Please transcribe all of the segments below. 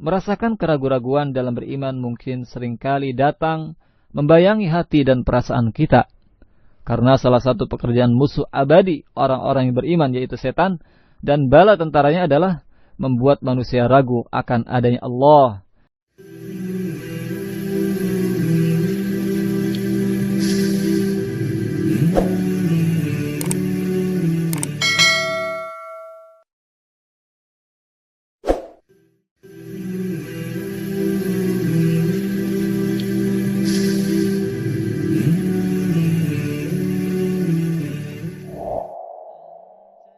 merasakan keraguan-raguan dalam beriman mungkin seringkali datang membayangi hati dan perasaan kita. Karena salah satu pekerjaan musuh abadi orang-orang yang beriman yaitu setan, dan bala tentaranya adalah membuat manusia ragu akan adanya Allah.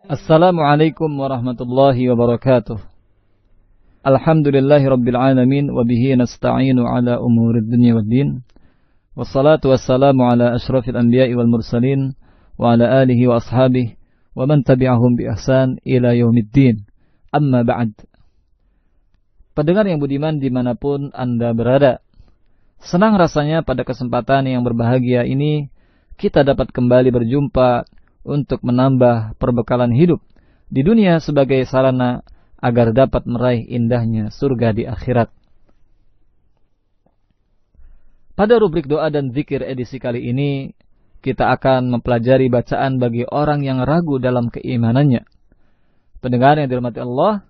Assalamualaikum warahmatullahi wabarakatuh. Alhamdulillahi rabbil alamin wa bihi nasta'inu ala umurid dunya waddin. Wassalatu wassalamu ala asyrafil anbiya'i wal mursalin wa ala alihi wa ashabihi wa man tabi'ahum bi ihsan ila yaumiddin. Amma ba'd. Pendengar yang budiman dimanapun Anda berada, senang rasanya pada kesempatan yang berbahagia ini kita dapat kembali berjumpa untuk menambah perbekalan hidup di dunia sebagai sarana agar dapat meraih indahnya surga di akhirat. Pada rubrik doa dan zikir edisi kali ini, kita akan mempelajari bacaan bagi orang yang ragu dalam keimanannya. Pendengar yang dirahmati Allah,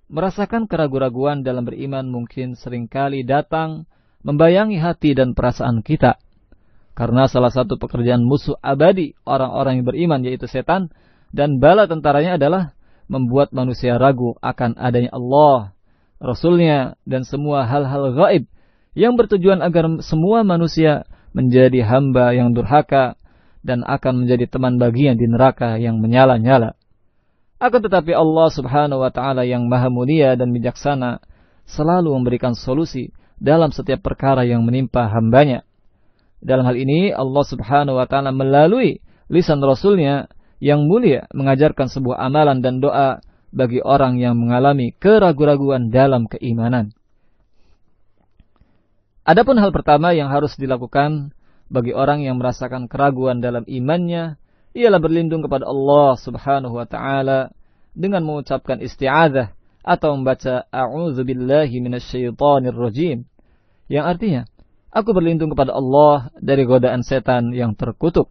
merasakan keraguan-raguan dalam beriman mungkin seringkali datang membayangi hati dan perasaan kita. Karena salah satu pekerjaan musuh abadi orang-orang yang beriman yaitu setan, dan bala tentaranya adalah membuat manusia ragu akan adanya Allah, Rasulnya, dan semua hal-hal gaib yang bertujuan agar semua manusia menjadi hamba yang durhaka dan akan menjadi teman baginya di neraka yang menyala-nyala. Akan tetapi Allah subhanahu wa ta'ala yang maha mulia dan bijaksana selalu memberikan solusi dalam setiap perkara yang menimpa hambanya. Dalam hal ini Allah subhanahu wa ta'ala melalui lisan Rasulnya yang mulia mengajarkan sebuah amalan dan doa bagi orang yang mengalami keraguan-raguan dalam keimanan. Adapun hal pertama yang harus dilakukan bagi orang yang merasakan keraguan dalam imannya ialah berlindung kepada Allah subhanahu wa ta'ala dengan mengucapkan isti'adzah atau membaca a'udzubillahi minasyaitonir rajim, yang artinya aku berlindung kepada Allah dari godaan setan yang terkutuk.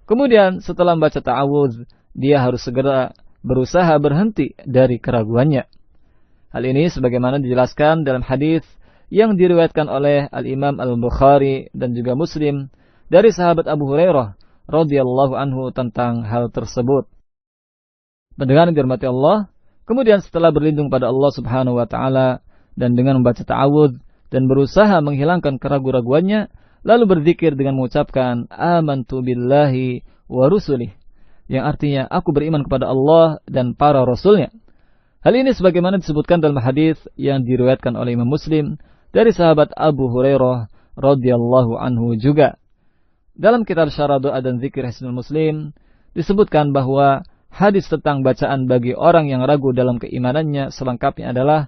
Kemudian setelah membaca ta'awudz, dia harus segera berusaha berhenti dari keraguannya. Hal ini sebagaimana dijelaskan dalam hadis yang diriwayatkan oleh Al-Imam Al-Bukhari dan juga Muslim dari sahabat Abu Hurairah radhiyallahu anhu tentang hal tersebut. Pendengar yang dirahmati Allah, kemudian setelah berlindung pada Allah subhanahu wa ta'ala dan dengan membaca ta'awudz dan berusaha menghilangkan keraguan-raguannya, lalu berzikir dengan mengucapkan amantu billahi wa rusulih, yang artinya aku beriman kepada Allah dan para rasulnya. Hal ini sebagaimana disebutkan dalam hadis yang diriwayatkan oleh Imam Muslim dari sahabat Abu Hurairah radhiyallahu anhu juga. Dalam kitab Syarah Doa dan Zikir Hisnul Muslim disebutkan bahwa hadis tentang bacaan bagi orang yang ragu dalam keimanannya selengkapnya adalah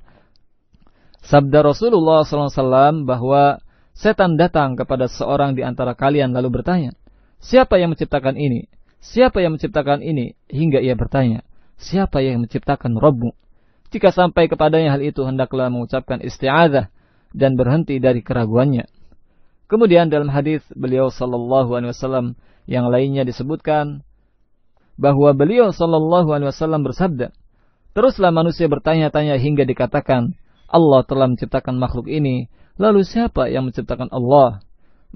sabda Rasulullah SAW bahwa setan datang kepada seorang di antara kalian lalu bertanya, siapa yang menciptakan ini? Siapa yang menciptakan ini? Hingga ia bertanya, siapa yang menciptakan Rabbmu? Jika sampai kepadanya hal itu, hendaklah mengucapkan isti'adzah dan berhenti dari keraguannya. Kemudian dalam hadis beliau sallallahu alaihi wasallam yang lainnya disebutkan bahwa beliau sallallahu alaihi wasallam bersabda, teruslah manusia bertanya-tanya hingga dikatakan Allah telah menciptakan makhluk ini, lalu siapa yang menciptakan Allah?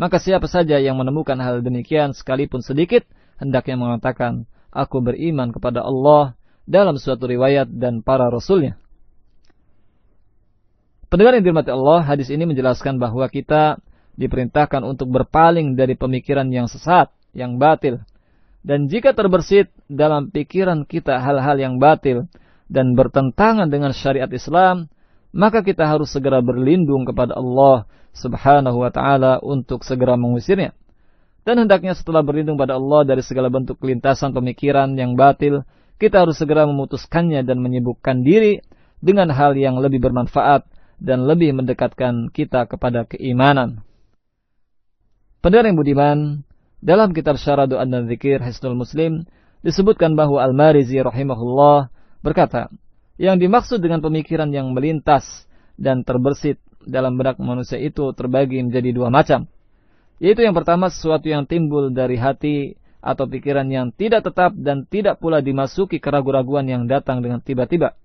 Maka siapa saja yang menemukan hal demikian sekalipun sedikit, hendaknya mengatakan, aku beriman kepada Allah dalam suatu riwayat dan para rasulnya. Pendengar yang dirahmati Allah, hadis ini menjelaskan bahwa kita diperintahkan untuk berpaling dari pemikiran yang sesat, yang batil. Dan jika terbersit dalam pikiran kita hal-hal yang batil dan bertentangan dengan syariat Islam, maka kita harus segera berlindung kepada Allah subhanahu wa ta'ala untuk segera mengusirnya. Dan hendaknya setelah berlindung pada Allah dari segala bentuk kelintasan pemikiran yang batil, kita harus segera memutuskannya dan menyibukkan diri dengan hal yang lebih bermanfaat dan lebih mendekatkan kita kepada keimanan. Pendengar yang budiman, dalam kitab Syarah Doa dan Zikir Hisnul Muslim disebutkan bahwa Al-Marizi rahimahullah berkata, yang dimaksud dengan pemikiran yang melintas dan terbersit dalam benak manusia itu terbagi menjadi dua macam. Yaitu yang pertama, sesuatu yang timbul dari hati atau pikiran yang tidak tetap dan tidak pula dimasuki keraguan-raguan yang datang dengan tiba-tiba.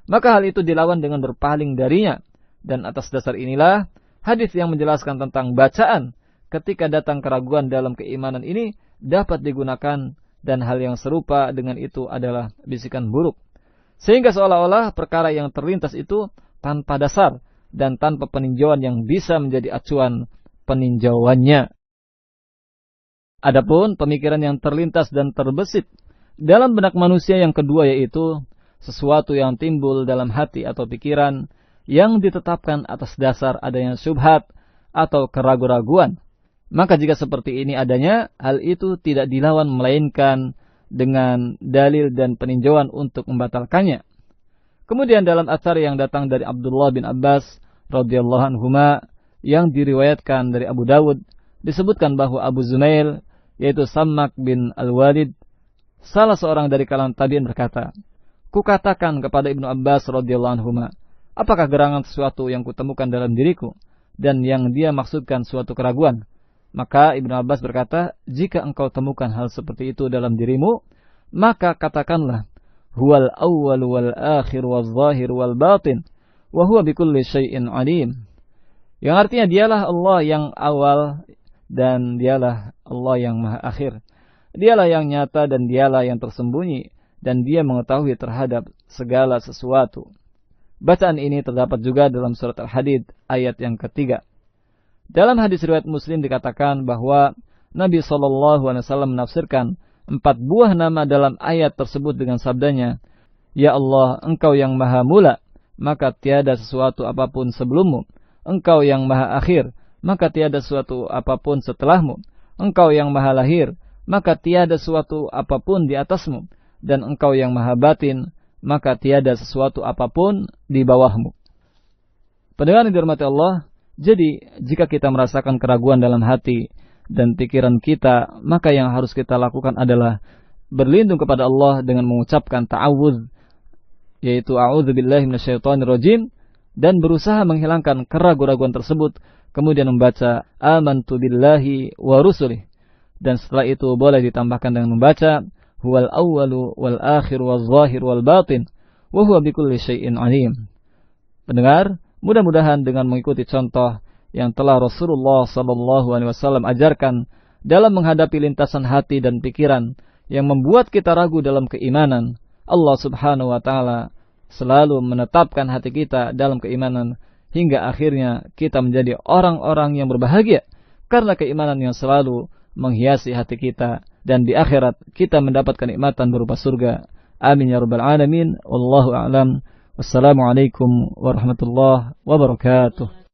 Maka hal itu dilawan dengan berpaling darinya. Dan atas dasar inilah hadis yang menjelaskan tentang bacaan ketika datang keraguan dalam keimanan ini dapat digunakan, dan hal yang serupa dengan itu adalah bisikan buruk. Sehingga seolah-olah perkara yang terlintas itu tanpa dasar dan tanpa peninjauan yang bisa menjadi acuan peninjauannya. Adapun pemikiran yang terlintas dan terbesit dalam benak manusia yang kedua, yaitu sesuatu yang timbul dalam hati atau pikiran yang ditetapkan atas dasar adanya syubhat atau keraguan-raguan. Maka jika seperti ini adanya, hal itu tidak dilawan melainkan dengan dalil dan peninjauan untuk membatalkannya. Kemudian dalam atsar yang datang dari Abdullah bin Abbas radhiyallahu anhuma yang diriwayatkan dari Abu Dawud, disebutkan bahwa Abu Zumail, yaitu Sammak bin Al-Walid, salah seorang dari kalangan tabi'in, berkata, "Kukatakan kepada Ibnu Abbas radhiyallahu anhuma, apakah gerangan sesuatu yang kutemukan dalam diriku dan yang dia maksudkan suatu keraguan?" Maka Ibnu Abbas berkata, "Jika engkau temukan hal seperti itu dalam dirimu, maka katakanlah, huwal awwal wal akhir wal zahir wal batin, wa huwa bikulli syai'in alim." Yang artinya dialah Allah yang awal dan dialah Allah yang maha akhir. Dialah yang nyata dan dialah yang tersembunyi, dan dia mengetahui terhadap segala sesuatu. Bacaan ini terdapat juga dalam surat Al-Hadid ayat yang ketiga. Dalam hadis riwayat Muslim dikatakan bahwa Nabi SAW menafsirkan 4 buah nama dalam ayat tersebut dengan sabdanya, "Ya Allah, Engkau yang maha mula, maka tiada sesuatu apapun sebelummu. Engkau yang maha akhir, maka tiada sesuatu apapun setelahmu. Engkau yang maha lahir, maka tiada sesuatu apapun di atasmu. Dan Engkau yang maha batin, maka tiada sesuatu apapun di bawahmu." Pendengar yang dirahmati Allah, jadi jika kita merasakan keraguan dalam hati dan pikiran kita, maka yang harus kita lakukan adalah berlindung kepada Allah dengan mengucapkan ta'awudz, yaitu a'udzubillahi minasyaitonirrajim, dan berusaha menghilangkan keraguan-raguan tersebut, kemudian membaca amantu billahi wa rusulih, dan setelah itu boleh ditambahkan dengan membaca huwal awwalu wal akhir wal zahir wal batin wa huwa bikulli syai'in alim. Pendengar, mudah-mudahan dengan mengikuti contoh yang telah Rasulullah SAW ajarkan dalam menghadapi lintasan hati dan pikiran yang membuat kita ragu dalam keimanan, Allah Subhanahu wa Ta'ala selalu menetapkan hati kita dalam keimanan hingga akhirnya kita menjadi orang-orang yang berbahagia karena keimanan yang selalu menghiasi hati kita, dan di akhirat kita mendapat kenikmatan berupa surga. Amin ya rabbal alamin. Wallahu a'lam. Wassalamualaikum warahmatullahi wabarakatuh.